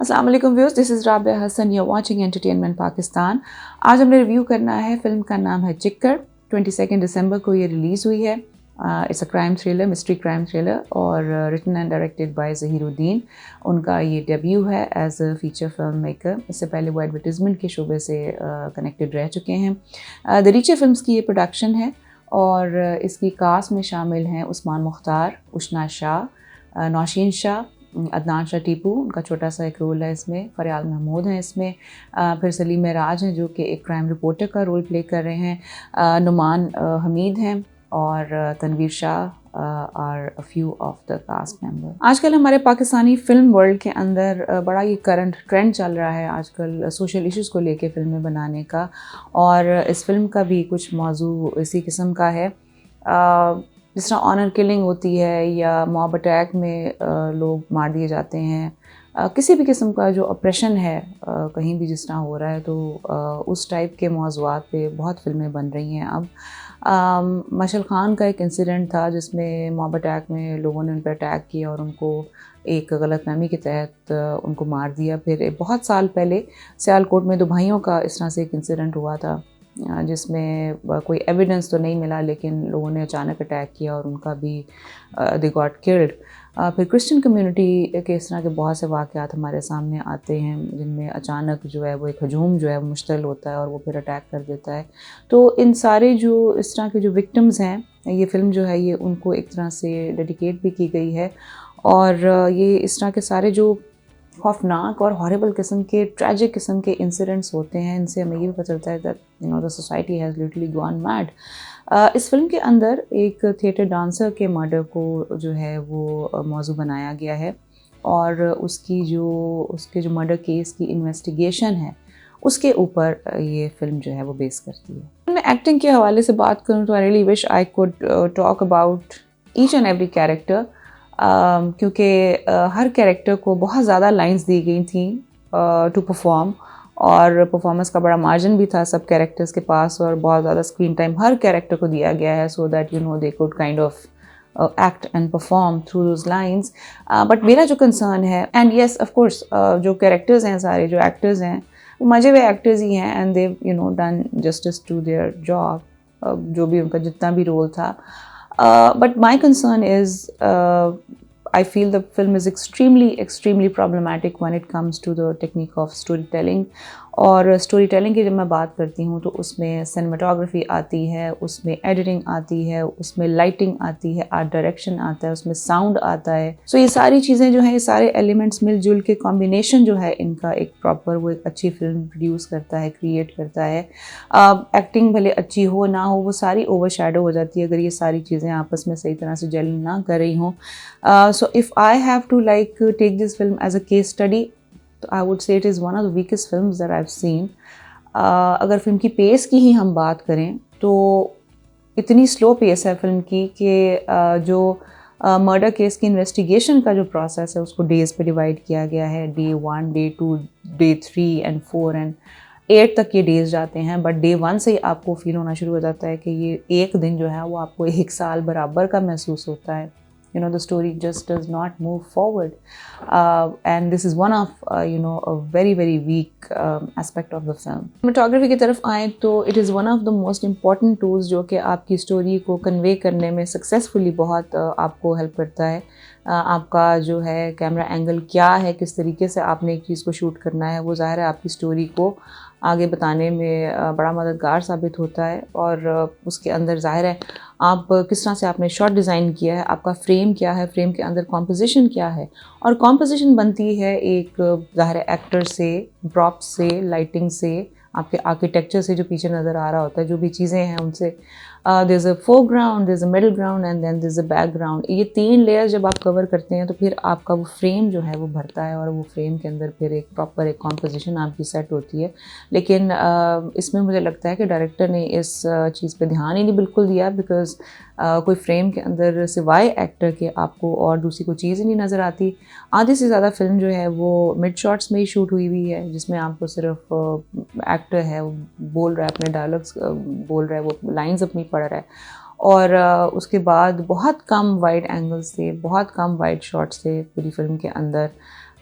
अस्सलाम वालेकुम viewers, this is Rabia Hassan, you are watching Entertainment Pakistan. आज हमने रिव्यू करना है, फिल्म का नाम है चिक्कर। 22 दिसंबर को ये रिलीज़ हुई है। It's a crime thriller, mystery crime thriller और written and directed by Zahiruddin. उनका ये डेब्यू है as a feature film maker. इससे पहले वो एडवर्टीज़मेंट के शोबे से कनेक्टेड रह चुके हैं। दरीचे फिल्म्स की ये प्रोडक्शन है और इसकी कास्ट में शामिल हैं उस्मान मुख्तार, उशना शाह, नौशीन शाह, अदनान शाह टीपू, उनका छोटा सा एक रोल है इसमें। फरियाल महमूद हैं इसमें। फिर सलीम राज हैं जो कि एक क्राइम रिपोर्टर का रोल प्ले कर रहे हैं। नुमान हमीद हैं और Tanveer Shah are a few of the cast member. आजकल हमारे पाकिस्तानी फ़िल्म वर्ल्ड के अंदर बड़ा ये करंट ट्रेंड चल रहा है आजकल सोशल इश्यूज़ को लेके फ़िल्में बनाने का, और इस फिल्म का भी कुछ मौजू इसी किस्म का है। जिस तरह ऑनर किलिंग होती है या मॉब अटैक में लोग मार दिए जाते हैं, किसी भी किस्म का जो ऑपरेशन है कहीं भी जिस तरह हो रहा है, तो उस टाइप के मौज़ूआत पे बहुत फ़िल्में बन रही हैं अब। मशल ख़ान का एक इंसिडेंट था जिसमें मॉब अटैक में लोगों ने उन पर अटैक किया और उनको एक गलतफ़हमी के तहत उनको मार दिया। फिर बहुत साल पहले सियालकोट में दो भाइयों का इस तरह से एक इंसिडेंट हुआ था जिसमें कोई एविडेंस तो नहीं मिला, लेकिन लोगों ने अचानक अटैक किया और उनका भी दे गॉट किल्ड। फिर क्रिश्चियन कम्युनिटी के इस तरह के बहुत से वाक़यात हमारे सामने आते हैं जिनमें अचानक जो है वो एक हजूम जो है वो मुश्तल होता है और वो फिर अटैक कर देता है। तो इन सारे जो इस तरह के जो विक्टिम्स हैं, ये फ़िल्म जो है ये उनको एक तरह से डेडिकेट भी की गई है। और ये इस तरह के सारे जो खौफनाक और हॉरिबल किस्म के ट्रैजिक किस्म के इंसिडेंट्स होते हैं, इनसे हमें ये भी पता चलता है that the society has literally gone mad. इस फिल्म के अंदर एक थिएटर डांसर के मर्डर को जो है वो मौजू बनाया गया है और उसके जो मर्डर केस की इन्वेस्टिगेशन है उसके ऊपर ये फिल्म जो है वो बेस करती है। मैं एक्टिंग के हवाले से बात करूँ तो I really wish I could talk about each and every character, क्योंकि हर कैरेक्टर को बहुत ज़्यादा लाइंस दी गई थी टू परफॉर्म, और परफॉर्मेंस का बड़ा मार्जिन भी था सब कैरेक्टर्स के पास, और बहुत ज़्यादा स्क्रीन टाइम हर कैरेक्टर को दिया गया है so that they could kind of act and perform through those lines. But मेरा जो कंसर्न है, एंड येस ऑफ कोर्स जो कैरेक्टर्स हैं, सारे जो एक्टर्स हैं वो मजे हुए एक्टर्स ही हैं and they done justice to their job, जो भी उनका जितना भी रोल था। But my concern is I feel the film is extremely problematic when it comes to the technique of storytelling. और स्टोरी टेलिंग की जब मैं बात करती हूँ तो उसमें सिनेमाटोग्राफी आती है, उसमें एडिटिंग आती है, उसमें लाइटिंग आती है, आर्ट डायरेक्शन आता है, उसमें साउंड आता है। सो ये सारी चीज़ें जो हैं, ये सारे एलिमेंट्स मिलजुल के कॉम्बिनेशन जो है इनका एक प्रॉपर वो एक अच्छी फिल्म प्रोड्यूस करता है, क्रिएट करता है। एक्टिंग भले अच्छी हो ना हो, वो सारी ओवरशैडो हो जाती है अगर ये सारी चीज़ें आपस में सही तरह से जेल ना कर रही हों। So if I have to like take this film as a case study, तो I would say it is one of the weakest films that I have seen. अगर फिल्म की पेस की ही हम बात करें तो इतनी स्लो पेस है फिल्म की कि जो मर्डर केस की इन्वेस्टिगेशन का जो प्रोसेस है उसको डेज़ पे डिवाइड किया गया है। Day 1, Day 2, Day 3 and 4 and 8 तक ये डेज़ जाते हैं, बट Day 1 से ही आपको फील होना शुरू हो जाता है कि ये एक दिन जो है वो आपको एक साल बराबर का महसूस होता है। The story just does not move forward, and this is one of a very very weak aspect of the film. Cinematography की तरफ आए तो it is one of the most important tools जो कि आपकी स्टोरी को कन्वे करने में सक्सेसफुली बहुत आपको हेल्प करता है। आपका जो है कैमरा एंगल क्या है, किस तरीके से आपने एक चीज़ को शूट करना है, वो ज़ाहिर है आपकी स्टोरी को आगे बताने में बड़ा मददगार साबित होता है। और उसके अंदर ज़ाहिर है आप किस तरह से आपने शॉट डिज़ाइन किया है, आपका फ्रेम क्या है, फ्रेम के अंदर कॉम्पोजिशन क्या है। और कॉम्पोजिशन बनती है एक ज़ाहिर है एक्टर से, प्रॉप से, लाइटिंग से, आपके आर्किटेक्चर से जो पीछे नज़र आ रहा होता है, जो भी चीज़ें हैं उनसे। There is a foreground, there is a middle ground and then there is a background. ये 3 लेयर जब आप कवर करते हैं तो फिर आपका वो फ्रेम जो है वो भरता है और वो फ्रेम के अंदर फिर एक प्रॉपर एक कॉम्पोजिशन आपकी सेट होती है। लेकिन इसमें मुझे लगता है कि डायरेक्टर ने इस चीज़ पे ध्यान ही नहीं बिल्कुल दिया, बिकॉज़ कोई फ्रेम के अंदर सिवाय एक्टर के आपको और दूसरी कोई चीज़ ही नहीं नज़र आती। आधे से ज़्यादा फिल्म जो है वो मिड शॉट्स में ही शूट हुई हुई है, जिसमें आपको सिर्फ एक्टर है वो बोल रहा है, अपने डायलॉग्स बोल रहा है, वो लाइंस अपनी पढ़ रहा है, और उसके बाद बहुत कम वाइड एंगल्स थे, बहुत कम वाइड शॉट्स थे पूरी फिल्म के अंदर।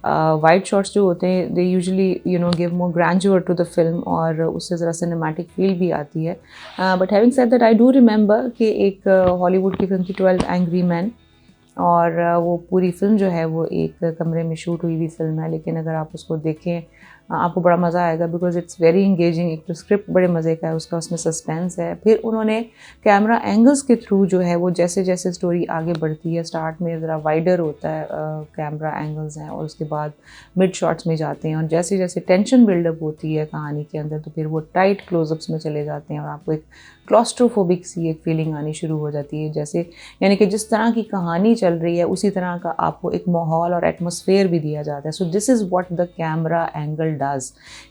वाइड शॉट्स जो होते हैं they usually give more grandeur to the film और उससे ज़रा सिनेमैटिक फील भी आती है। But having said that I do remember कि एक हॉलीवुड की फिल्म थी 12 एंग्री मैन, और वो पूरी फ़िल्म जो है वो एक कमरे में शूट हुई हुई फ़िल्म है, लेकिन अगर आप उसको देखें आपको बड़ा मज़ा आएगा बिकॉज़ इट्स वेरी इंगेजिंग। एक तो स्क्रिप्ट बड़े मज़े का है उसका, उसमें सस्पेंस है। फिर उन्होंने कैमरा एंगल्स के थ्रू जो है वो जैसे जैसे स्टोरी आगे बढ़ती है, स्टार्ट में ज़रा वाइडर होता है कैमरा एंगल्स हैं, और उसके बाद मिड शॉट्स में जाते हैं, और जैसे जैसे टेंशन बिल्डअप होती है कहानी के अंदर तो फिर वो टाइट क्लोजअप्स में चले जाते हैं और आपको एक क्लॉस्ट्रोफोबिक सी एक फीलिंग आनी शुरू हो जाती है। जैसे यानी कि जिस तरह की कहानी चल रही है उसी तरह का आपको एक माहौल और एटमॉस्फेयर भी दिया जाता है। So this is what the camera angle does,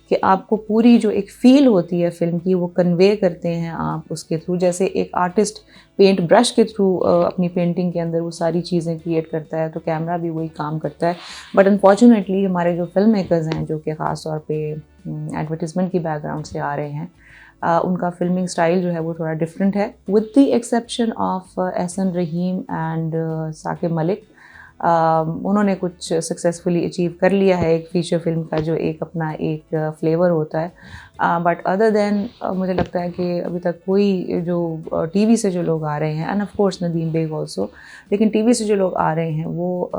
कि आपको पूरी जो एक फ़ील होती है फ़िल्म की वो कन्वे करते हैं आप उसके थ्रू। जैसे एक आर्टिस्ट पेंट ब्रश के थ्रू अपनी पेंटिंग के अंदर वो सारी चीज़ें क्रिएट करता है, तो कैमरा भी वही काम करता है। बट अनफॉर्चुनेटली हमारे जो फिल्म मेकर्स हैं जो कि ख़ास तौर पे एडवर्टिज़मेंट की बैकग्राउंड से आ रहे हैं, उनका फिल्मिंग स्टाइल जो है वो थोड़ा डिफरेंट है, with the exception of Ehsan Rahim and Saqib Malik. उन्होंने कुछ सक्सेसफुली अचीव कर लिया है एक फ़ीचर फिल्म का जो एक अपना एक फ्लेवर होता है। बट अदर देन मुझे लगता है कि अभी तक कोई जो टीवी से जो लोग आ रहे हैं, and of course Nadeem Baig also, लेकिन टीवी से जो लोग आ रहे हैं वो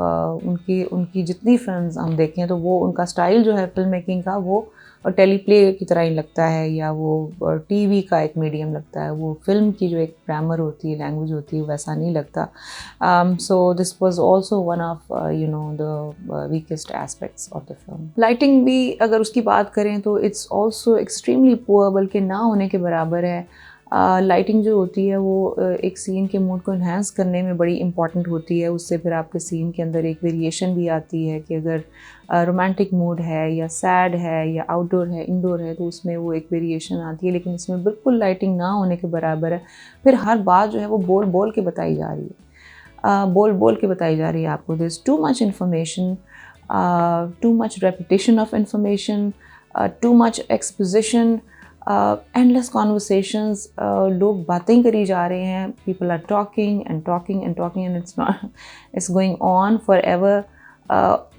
उनकी उनकी जितनी फिल्म्स हम देखें तो वो उनका स्टाइल जो है फिल्म मेकिंग का वो टेलीप्ले की तरह ही लगता है, या वो टीवी का एक मीडियम लगता है। वो फिल्म की जो एक ग्रामर होती है, लैंग्वेज होती है, वैसा नहीं लगता। So this was also one of the weakest aspects of the film. Lighting भी अगर उसकी बात करें तो इट्स आल्सो एक्सट्रीमली पुअर, बल्कि ना होने के बराबर है। लाइटिंग जो होती है वो एक सीन के मूड को इन्हांस करने में बड़ी इंपॉर्टेंट होती है। उससे फिर आपके सीन के अंदर एक वेरिएशन भी आती है कि अगर रोमांटिक मूड है या सैड है या आउटडोर है इंडोर है तो उसमें वो एक वेरिएशन आती है, लेकिन इसमें बिल्कुल लाइटिंग ना होने के बराबर है। फिर हर बात जो है वो बोल बोल के बताई जा रही है, बोल बोल के बताई जा रही है आपको। This too much information, too much repetition of information, too much exposition, endless conversations, लोग बातें करी जा रहे हैं, people are talking and talking and talking and it's going on forever.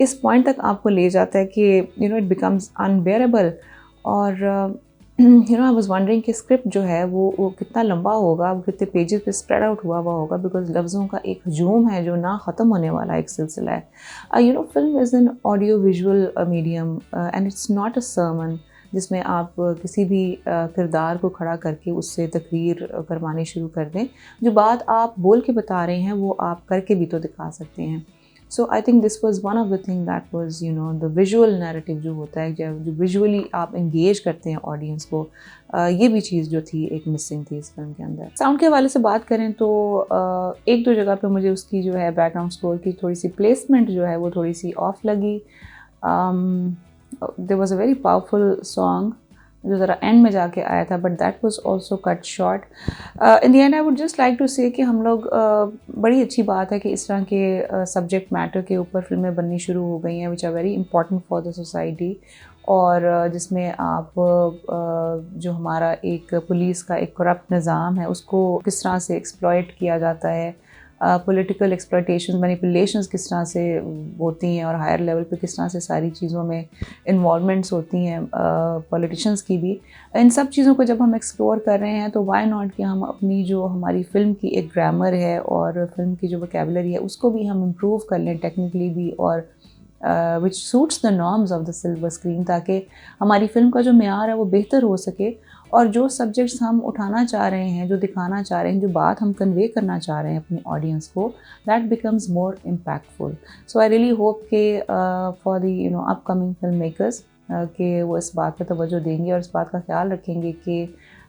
इस पॉइंट तक आपको ले जाता है कि इट बिकम्स अनबेरेबल। और आई वाज वंडरिंग कि स्क्रिप्ट जो है वो कितना लंबा होगा, कितने पेजेस पे स्प्रेड आउट हुआ होगा, बिकॉज लफ्ज़ों का एक हजूम है जो ना ख़त्म होने वाला एक सिलसिला है। Film is an audio visual medium and it's not a sermon जिसमें आप किसी भी किरदार को खड़ा करके उससे तकरीर करवानी शुरू कर दें। जो बात आप बोल के बता रहे हैं वो आप करके भी तो दिखा सकते हैं। So I think this was one of the thing that was the visual narrative जो होता है, जो विजुअली आप इंगेज करते हैं ऑडियंस को, ये भी चीज़ जो थी एक मिसिंग थी इस फिल्म के अंदर। साउंड के हवाले से बात करें तो एक दो जगह पे मुझे उसकी जो है बैकग्राउंड स्कोर की थोड़ी सी प्लेसमेंट जो है वो थोड़ी सी ऑफ लगी। there was a very powerful song जो ज़रा एंड में जाके आया था, but that was also cut short. In the end I would just like to say कि हम लोग बड़ी अच्छी बात है कि इस तरह के सब्जेक्ट मैटर के ऊपर फिल्में बननी शुरू हो गई हैं which are very important for the society, और जिसमें आप जो हमारा एक पुलिस का एक करप्ट निज़ाम है उसको किस तरह से एक्सप्लॉइट किया जाता है, पॉलिटिकल एक्सप्लॉयटेशन मैनिपुलेशंस किस तरह से होती हैं, और हायर लेवल पे किस तरह से सारी चीज़ों में इन्वॉल्वमेंट्स होती हैं पॉलिटिशियंस की भी। इन सब चीज़ों को जब हम एक्सप्लोर कर रहे हैं तो व्हाई नॉट कि हम अपनी जो हमारी फ़िल्म की एक ग्रामर है और फिल्म की जो वोकैबुलरी है उसको भी हम इम्प्रूव कर लें टेक्निकली भी, और which suits the norms of the silver screen, ताकि हमारी फ़िल्म का जो मेयार है वो बेहतर हो सके, और जो सब्जेक्ट्स हम उठाना चाह रहे हैं, जो दिखाना चाह रहे हैं, जो बात हम कन्वे करना चाह रहे हैं अपनी ऑडियंस को, that becomes more impactful. So I really hope के for the upcoming film makers कि वो इस बात पर तवज्जो देंगे और इस बात का ख्याल रखेंगे कि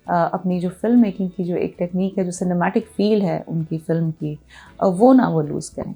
अपनी जो फिल्म मेकिंग की जो एक टेक्निक है, जो सिनेमैटिक फील है उनकी फ़िल्म की, वो ना वो लूज़ करें।